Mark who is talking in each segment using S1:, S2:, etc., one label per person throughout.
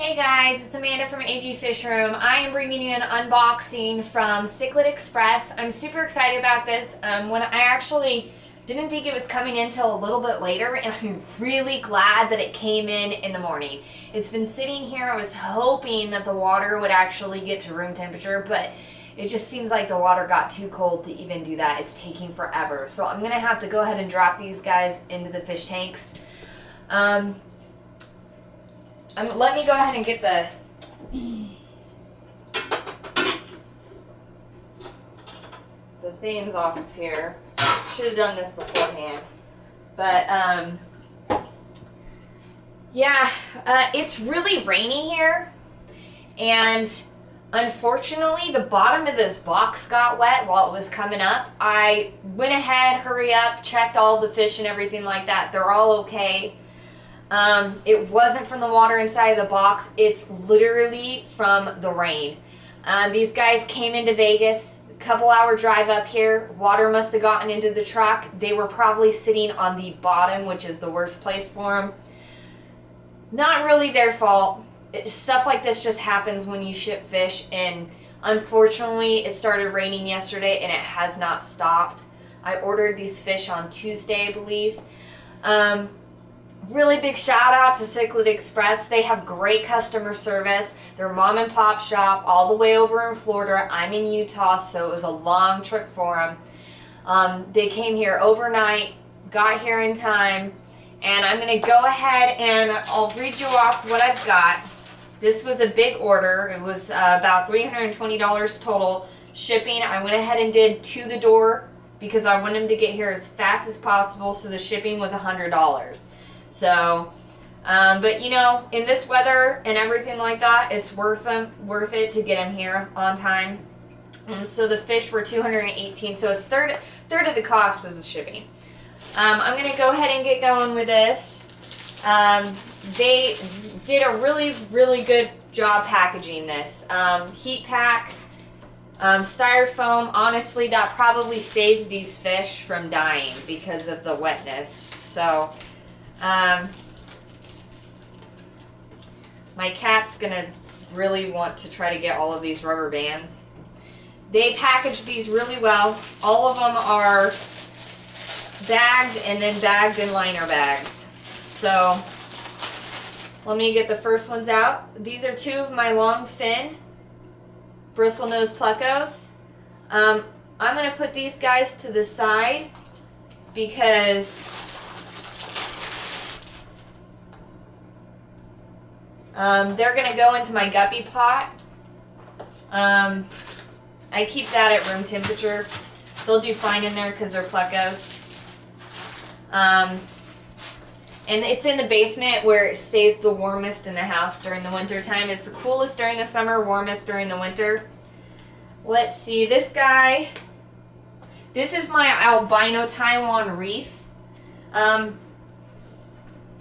S1: Hey guys, it's Amanda from AGFishroom. I am bringing you an unboxing from Cichlid Express. I'm super excited about this. When I actually didn't think it was coming in till a little bit later, and I'm really glad that it came in the morning. It's been sitting here. I was hoping that the water would actually get to room temperature, but it just seems like the water got too cold to even do that. It's taking forever. So I'm gonna have to go ahead and drop these guys into the fish tanks. Let me go ahead and get the things off of here. Should have done this beforehand. But, yeah, it's really rainy here. And unfortunately, the bottom of this box got wet while it was coming up. I went ahead, hurry up, checked all the fish and everything like that. They're all okay. It wasn't from the water inside of the box. It's literally from the rain. These guys came into Vegas, a couple-hour drive up here. Water must have gotten into the truck. They were probably sitting on the bottom, which is the worst place for them. Not really their fault. Stuff like this just happens when you ship fish, and unfortunately it started raining yesterday and it has not stopped. I ordered these fish on Tuesday, I believe. Really big shout out to Cichlid Express. They have great customer service. They're mom and pop shop all the way over in Florida. I'm in Utah, so it was a long trip for them. They came here overnight, got here in time, and I'm going to go ahead and I'll read you off what I've got. This was a big order. It was about $320 total shipping. I went ahead and did to the door because I wanted them to get here as fast as possible, so the shipping was $100. So, but you know, in this weather and everything like that, it's worth it to get them here on time. And so the fish were $218, so a third of the cost was the shipping. I'm going to go ahead and get going with this. They did a really good job packaging this. Heat pack, styrofoam. Honestly, that probably saved these fish from dying because of the wetness. So, my cat's gonna really want to try to get all of these rubber bands. They packaged these really well. All of them are bagged and then bagged in liner bags. So let me get the first ones out. These are two of my long fin bristlenose plecos. I'm gonna put these guys to the side because they're going to go into my guppy pot. I keep that at room temperature. They'll do fine in there because they're plecos. And it's in the basement where it stays the warmest in the house during the winter time. It's the coolest during the summer, warmest during the winter. Let's see, this guy. This is my albino Taiwan reef.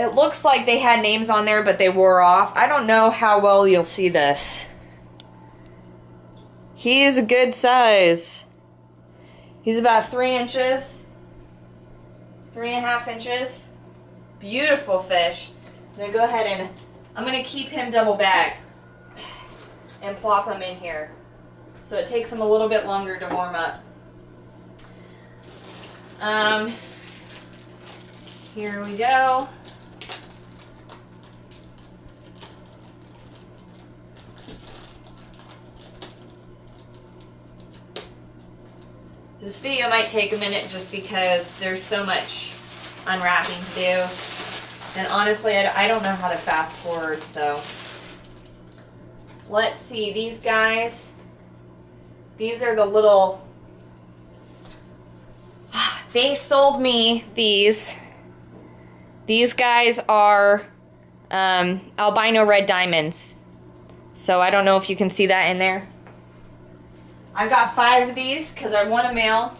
S1: It looks like they had names on there, but they wore off. I don't know how well you'll see this. He's a good size. He's about 3 inches. 3.5 inches. Beautiful fish. I'm going to go ahead and I'm going to keep him double bagged and plop him in here. So it takes him a little bit longer to warm up. Here we go. This video might take a minute just because there's so much unwrapping to do. And honestly, I don't know how to fast forward, so. Let's see, these guys. These are the little, they sold me these. These guys are albino red diamonds. So I don't know if you can see that in there. I've got 5 of these because I want a male.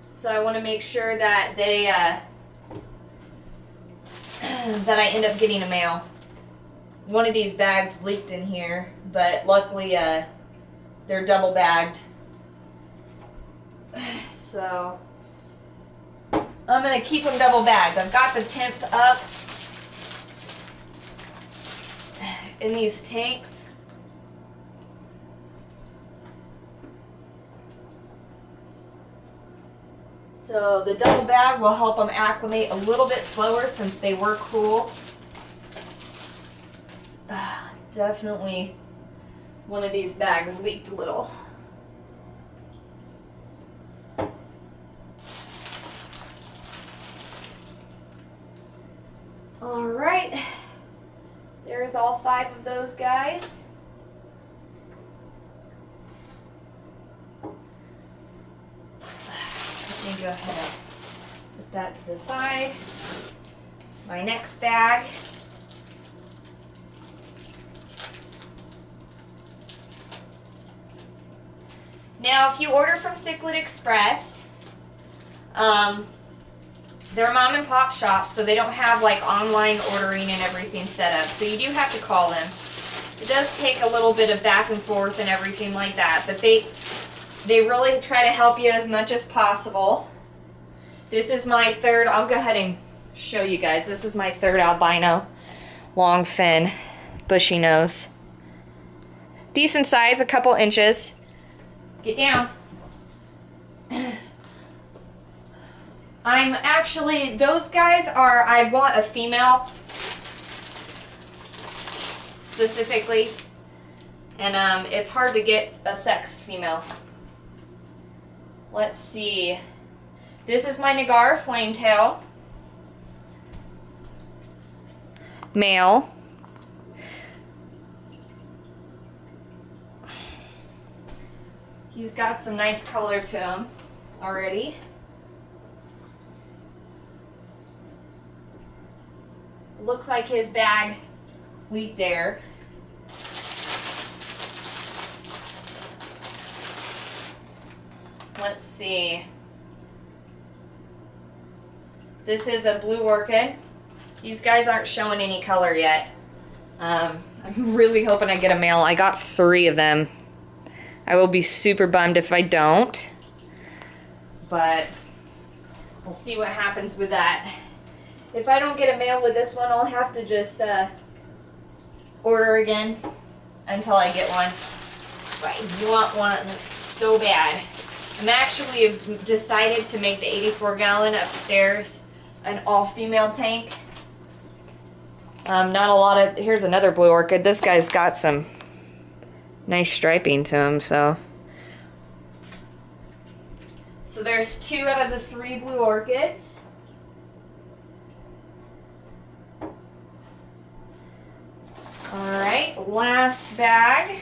S1: So I want to make sure that they that I end up getting a male. One of these bags leaked in here, but luckily they're double bagged. So I'm going to keep them double bagged. I've got the 10th up. in these tanks. So the double bag will help them acclimate a little bit slower since they were cool. Definitely one of these bags leaked a little. All right, there's all 5 of those guys. Let me go ahead and put that to the side. My next bag. Now, if you order from Cichlid Express, they're mom and pop shops, so they don't have like online ordering and everything set up. So you do have to call them. It does take a little bit of back and forth and everything like that, but they really try to help you as much as possible. This is my 3rd, I'll go ahead and show you guys. This is my 3rd albino. Long fin, bushy nose. Decent size, a couple inches. Get down. I'm actually, those guys are, I want a female specifically, and it's hard to get a sexed female. Let's see. This is my Nagar Flametail. Male. He's got some nice color to him already. Looks like his bag leaked air. Let's see. This is a blue orchid. These guys aren't showing any color yet. I'm really hoping I get a male. I got 3 of them. I will be super bummed if I don't. But we'll see what happens with that. If I don't get a male with this one, I'll have to just order again until I get one. But I want one so bad. I'm actually decided to make the 84-gallon upstairs an all-female tank. Not a lot of, here's another blue orchid. This guy's got some nice striping to him, so. So there's 2 out of the 3 blue orchids. Alright, last bag.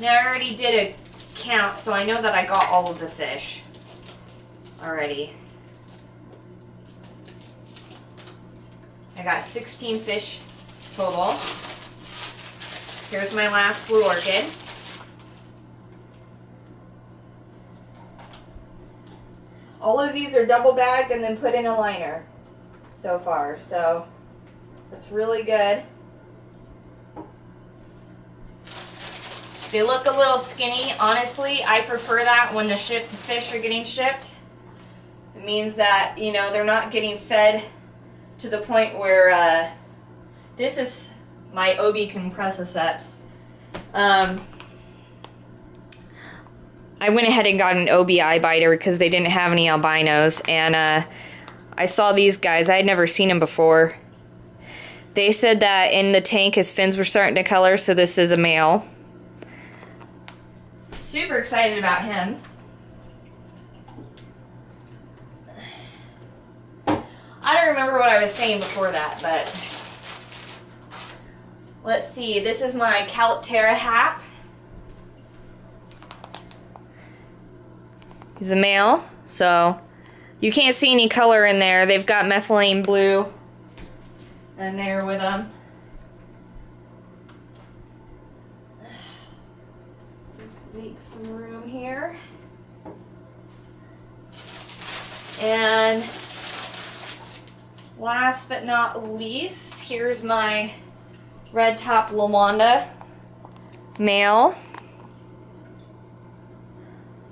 S1: Now I already did a count, so I know that I got all of the fish already. I got 16 fish total. Here's my last blue orchid. All of these are double bagged and then put in a liner so far, so that's really good. They look a little skinny. Honestly, I prefer that when the fish are getting shipped. It means that, you know, they're not getting fed to the point where, this is my OB compressiceps. I went ahead and got an OBI biter because they didn't have any albinos, and I saw these guys. I had never seen them before. They said that in the tank his fins were starting to color, so this is a male. Super excited about him. I don't remember what I was saying before that, but let's see. This is my Caliptera hap. He's a male, so you can't see any color in there. They've got methylene blue in there with them. Let's make some room here. And last but not least, here's my red top Lawanda male.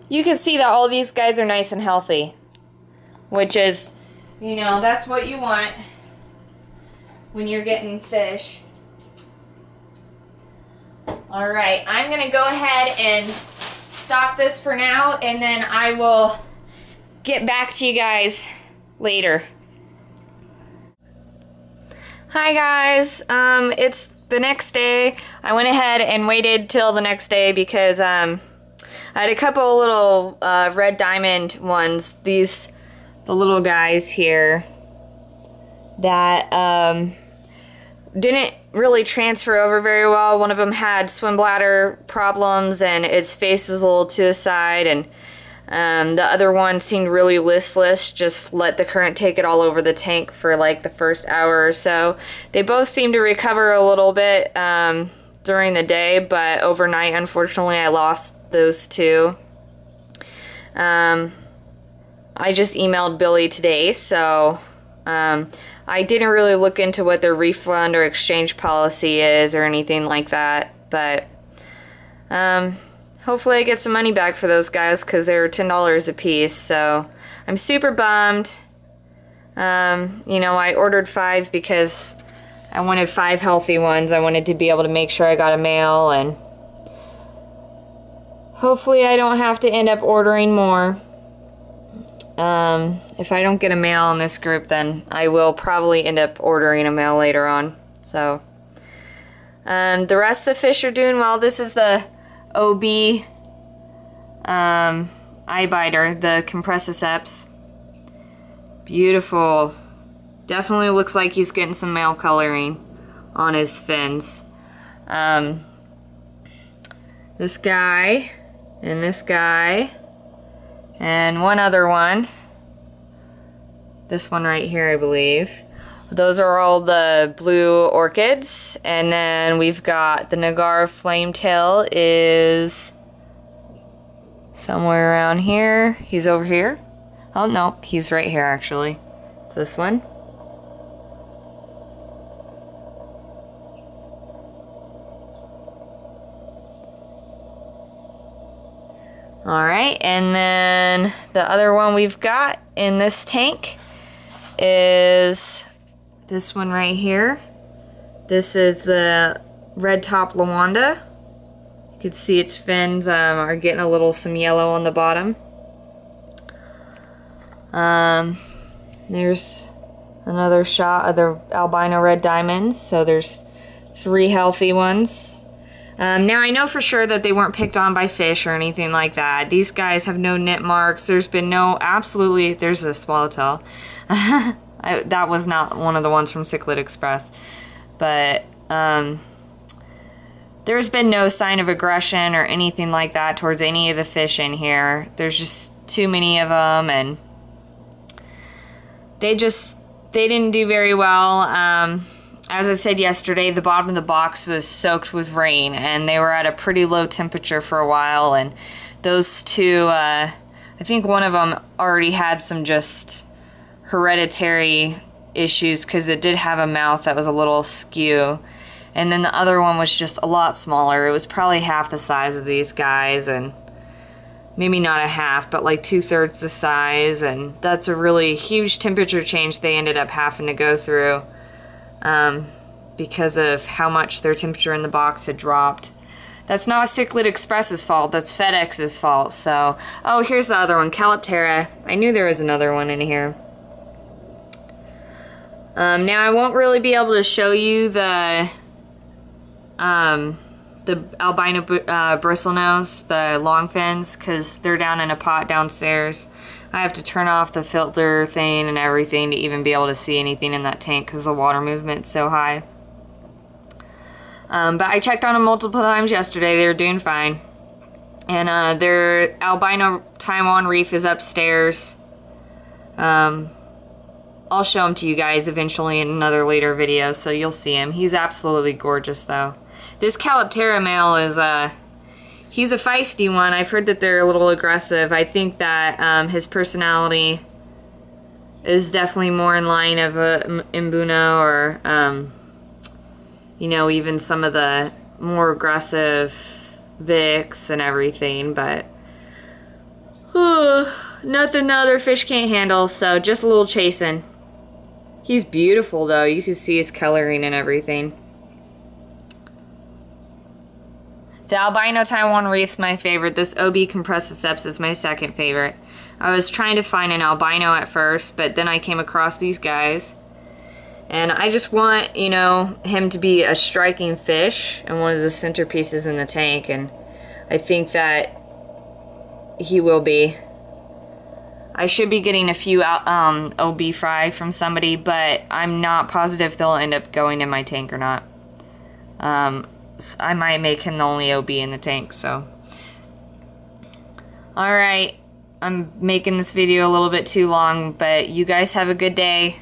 S1: You can see that all these guys are nice and healthy, which is, you know, that's what you want when you're getting fish. All right, I'm gonna go ahead and stop this for now, and then I will get back to you guys later. Hi guys, it's the next day. I went ahead and waited till the next day because I had a couple little red diamond ones, the little guys here that didn't really transfer over very well. One of them had swim bladder problems and its face is a little to the side, and the other one seemed really listless, just let the current take it all over the tank for like the first hour or so. They both seemed to recover a little bit during the day, but overnight, unfortunately, I lost those two. I just emailed Billy today, so I didn't really look into what their refund or exchange policy is or anything like that, but hopefully I get some money back for those guys because they were $10 a piece, so I'm super bummed. You know, I ordered 5 because I wanted 5 healthy ones. I wanted to be able to make sure I got a male, and hopefully I don't have to end up ordering more. If I don't get a male in this group, then I will probably end up ordering a male later on. So, the rest of the fish are doing well. This is the OB eye biter, the Compressiceps. Beautiful. Definitely looks like he's getting some male coloring on his fins. This guy and this guy and one other one. This one right here, I believe. Those are all the blue orchids, and then we've got the Nagar Flametail is somewhere around here. He's over here. Oh no, he's right here actually. It's this one. Alright, and then the other one we've got in this tank is this one right here. This is the red top Lawanda. You can see its fins are getting a little some yellow on the bottom. There's another shot of the albino red diamonds. So there's 3 healthy ones. Now I know for sure that they weren't picked on by fish or anything like that. These guys have no nip marks. There's been no, absolutely, there's a swallowtail. That was not one of the ones from Cichlid Express. But there's been no sign of aggression or anything like that towards any of the fish in here. There's just too many of them, and they didn't do very well. As I said yesterday, the bottom of the box was soaked with rain, and they were at a pretty low temperature for a while, and those two, I think one of them already had some just hereditary issues because it did have a mouth that was a little skew, and then the other one was just a lot smaller. It was probably half the size of these guys, and maybe not a half, but like 2/3 the size, and that's a really huge temperature change they ended up having to go through. Because of how much their temperature in the box had dropped. That's not Cichlid Express's fault, that's FedEx's fault. So, oh, here's the other one, Caliptera. I knew there was another one in here. Now I won't really be able to show you the albino bristlenose, the long fins, because they're down in a pot downstairs. I have to turn off the filter thing and everything to even be able to see anything in that tank because the water movement's so high. But I checked on them multiple times yesterday. They were doing fine. And their albino Taiwan reef is upstairs. I'll show him to you guys eventually in another later video, so you'll see him. He's absolutely gorgeous, though. This Caliptera male is he's a feisty one. I've heard that they're a little aggressive. I think that his personality is definitely more in line of a Mbuna or, you know, even some of the more aggressive Vicks and everything. But nothing the other fish can't handle, so just a little chasing. He's beautiful, though. You can see his coloring and everything. The albino Taiwan reef's my favorite. This OB compressiceps is my second favorite. I was trying to find an albino at first, but then I came across these guys. And I just want, you know, him to be a striking fish and one of the centerpieces in the tank, and I think that he will be. I should be getting a few OB fry from somebody, but I'm not positive they'll end up going in my tank or not. I might make him the only OB in the tank, so. Alright, I'm making this video a little bit too long, but you guys have a good day.